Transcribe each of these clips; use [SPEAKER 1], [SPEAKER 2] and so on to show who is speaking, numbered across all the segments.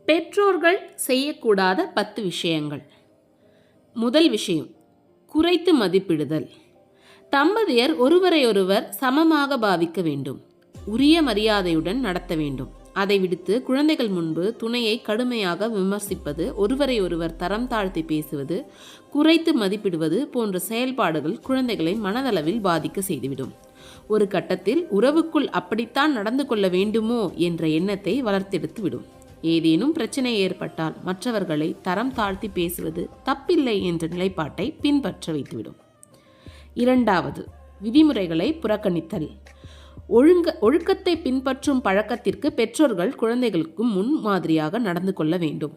[SPEAKER 1] பெற்றோர்கள் செய்யக்கூடாத 10 விஷயங்கள். முதல் விஷயம், குறைத்து மதிப்பிடுதல். தம்பதியர் ஒருவரையொருவர் சமமாக பாவிக்க வேண்டும். உரிய மரியாதையுடன் நடத்த வேண்டும். அதை விடுத்து குழந்தைகள் முன்பு துணையை கடுமையாக விமர்சிப்பது, ஒருவரையொருவர் தரம் தாழ்த்தி பேசுவது, குறைத்து மதிப்பிடுவது போன்ற செயல்பாடுகள் குழந்தைகளை மனதளவில் பாதிக்க செய்துவிடும். ஒரு கட்டத்தில் உறவுக்குள் அப்படித்தான் நடந்து கொள்ள வேண்டுமோ என்ற எண்ணத்தை வளர்த்தெடுத்து விடும். ஏதேனும் பிரச்சனை ஏற்பட்டால் மற்றவர்களை தரம் தாழ்த்தி பேசுவது தப்பில்லை என்ற நிலைப்பாட்டை பின்பற்ற வைத்துவிடும். இரண்டாவது, விதிமுறைகளை புறக்கணித்தல். ஒழுக்கத்தை பின்பற்றும் பழக்கத்திற்கு பெற்றோர்கள் குழந்தைகளுக்கு முன் மாதிரியாக நடந்து கொள்ள வேண்டும்.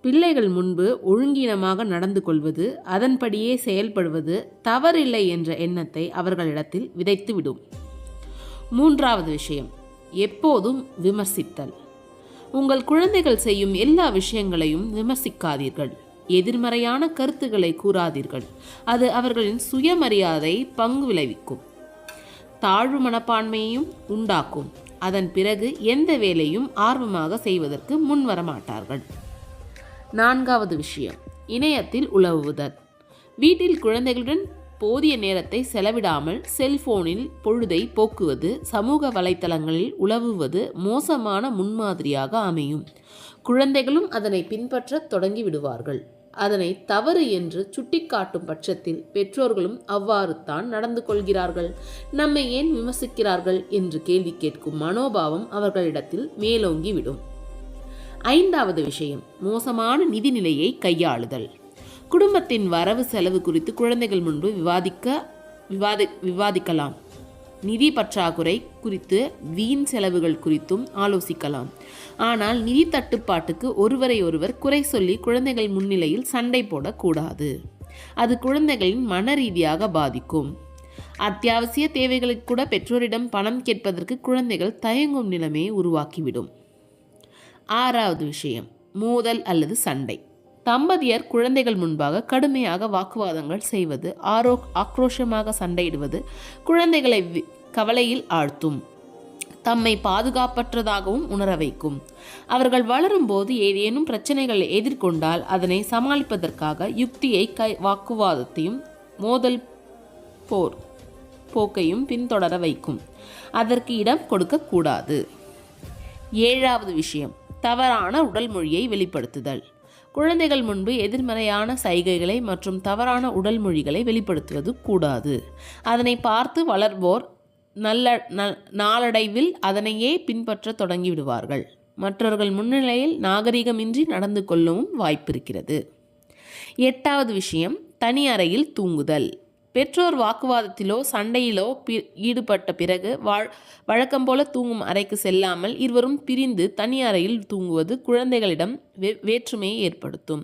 [SPEAKER 1] பிள்ளைகள் முன்பு ஒழுங்கீனமாக நடந்து கொள்வது, அதன்படியே செயல்படுவது தவறில்லை என்ற எண்ணத்தை அவர்களிடத்தில் விதைத்துவிடும். மூன்றாவது விஷயம், எப்போதும் விமர்சித்தல். உங்கள் குழந்தைகள் செய்யும் எல்லா விஷயங்களையும் விமர்சிக்காதீர்கள். எதிர்மறையான கருத்துக்களை கூறாதீர்கள். அது அவர்களின் சுயமரியாதை பங்கு விளைவிக்கும், தாழ்வு மனப்பான்மையையும் உண்டாக்கும். அதன் பிறகு எந்த வேலையும் ஆர்வமாக செய்வதற்கு முன்வரமாட்டார்கள். நான்காவது விஷயம், இணையத்தில் உலவுதல். வீட்டில் குழந்தைகளுடன் போதிய நேரத்தை செலவிடாமல் செல்போனில் பொழுதை போக்குவது, சமூக வலைத்தளங்களில் உலவுவது மோசமான முன்மாதிரியாக அமையும். குழந்தைகளும் அதனை பின்பற்ற தொடங்கி விடுவார்கள். அதனை தவறு என்று சுட்டிக்காட்டும் பட்சத்தில் பெற்றோர்களும் அவ்வாறு தான் நடந்து கொள்கிறார்கள், நம்மை ஏன் விமர்சிக்கிறார்கள் என்று கேள்வி கேட்கும் மனோபாவம் அவர்களிடத்தில் மேலோங்கிவிடும். ஐந்தாவது விஷயம், மோசமான நிதிநிலையை கையாளுதல். குடும்பத்தின் வரவு செலவு குறித்து குழந்தைகள் முன்பு விவாதிக்கலாம். நிதி பற்றாக்குறை குறித்து, வீண் செலவுகள் குறித்தும் ஆலோசிக்கலாம். ஆனால் நிதி தட்டுப்பாட்டுக்கு ஒருவரையொருவர் குறை சொல்லி குழந்தைகள் முன்னிலையில் சண்டை போடக்கூடாது. அது குழந்தைகளின் மன ரீதியாக பாதிக்கும். அத்தியாவசிய தேவைகளுக்கு கூட பெற்றோரிடம் பணம் கேட்பதற்கு குழந்தைகள் தயங்கும் நிலைமையை உருவாக்கிவிடும். ஆறாவது விஷயம், மோதல் அல்லது சண்டை. தம்பதியர் குழந்தைகள் முன்பாக கடுமையாக வாக்குவாதங்கள் செய்வது, ஆக்ரோஷமாக சண்டையிடுவது குழந்தைகளை கவலையில் ஆழ்த்தும், தம்மை பாதுகாப்பற்றதாகவும் உணர வைக்கும். அவர்கள் வளரும்போது ஏதேனும் பிரச்சனைகளை எதிர்கொண்டால் அதனை சமாளிப்பதற்காக யுக்தியை, வாக்குவாதத்தையும் மோதல் போக்கையும் பின்தொடர வைக்கும். அதற்கு இடம் கொடுக்கக்கூடாது. ஏழாவது விஷயம், தவறான உடல் மொழியை வெளிப்படுத்துதல். குழந்தைகள் முன்பு எதிர்மறையான சைகைகளை மற்றும் தவறான உடல் மொழிகளை வெளிப்படுத்துவது கூடாது. அதனை பார்த்து வளர்வோர் நாளடைவில் அதனையே பின்பற்ற தொடங்கிவிடுவார்கள். மற்றவர்கள் முன்னிலையில் நாகரிகமின்றி நடந்து கொள்ளவும் வாய்ப்பிருக்கிறது. எட்டாவது விஷயம், தனி அறையில் தூங்குதல். பெற்றோர் வாக்குவாதத்திலோ சண்டையிலோ ஈடுபட்ட பிறகு வழக்கம் போல தூங்கும் அறைக்கு செல்லாமல் இருவரும் பிரிந்து தனி அறையில் தூங்குவது குழந்தைகளிடம் வேற்றுமையை ஏற்படுத்தும்,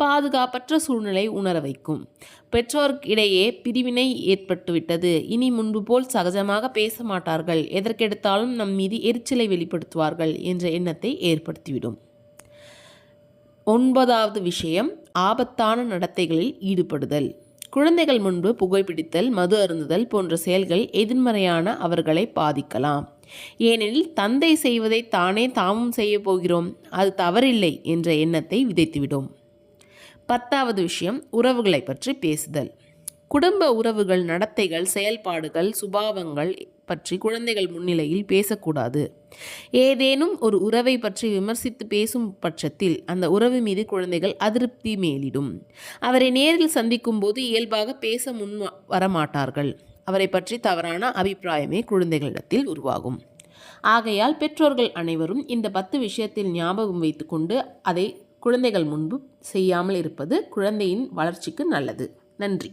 [SPEAKER 1] பாதுகாப்பற்ற சூழ்நிலை உணர வைக்கும். பெற்றோருக்கிடையே பிரிவினை ஏற்பட்டுவிட்டது, இனி முன்பு போல் சகஜமாக பேச மாட்டார்கள், எதற்கெடுத்தாலும் நம் மீது எரிச்சலை வெளிப்படுத்துவார்கள் என்ற எண்ணத்தை ஏற்படுத்திவிடும். ஒன்பதாவது விஷயம், ஆபத்தான நடத்தைகளில் ஈடுபடுதல். குழந்தைகள் முன்பு புகைப்பிடித்தல், மது அருந்துதல் போன்ற செயல்கள் எதிர்மறையான அவர்களை பாதிக்கலாம். ஏனெனில் தந்தை செய்வதை தாமும் செய்ய போகிறோம், அது தவறில்லை என்ற எண்ணத்தை விதைத்துவிடும். 10வது விஷயம், உறவுகளை பற்றி பேசுதல். குடும்ப உறவுகள், நடத்தைகள், செயல்பாடுகள், சுபாவங்கள் பற்றி குழந்தைகள் முன்னிலையில் பேசக்கூடாது. ஏதேனும் ஒரு உறவை பற்றி விமர்சித்து பேசும் பட்சத்தில் அந்த உறவு மீது குழந்தைகள் அதிருப்தி மேலிடும். அவரை நேரில் சந்திக்கும் போது இயல்பாக பேச முன் வரமாட்டார்கள். அவரை பற்றி தவறான அபிப்பிராயமே குழந்தைகளிடத்தில் உருவாகும். ஆகையால் பெற்றோர்கள் அனைவரும் இந்த 10 விஷயத்தில் ஞாபகம் வைத்துக்கொண்டு அதை குழந்தைகள் முன்பு செய்யாமல் இருப்பது குழந்தையின் வளர்ச்சிக்கு நல்லது. நன்றி.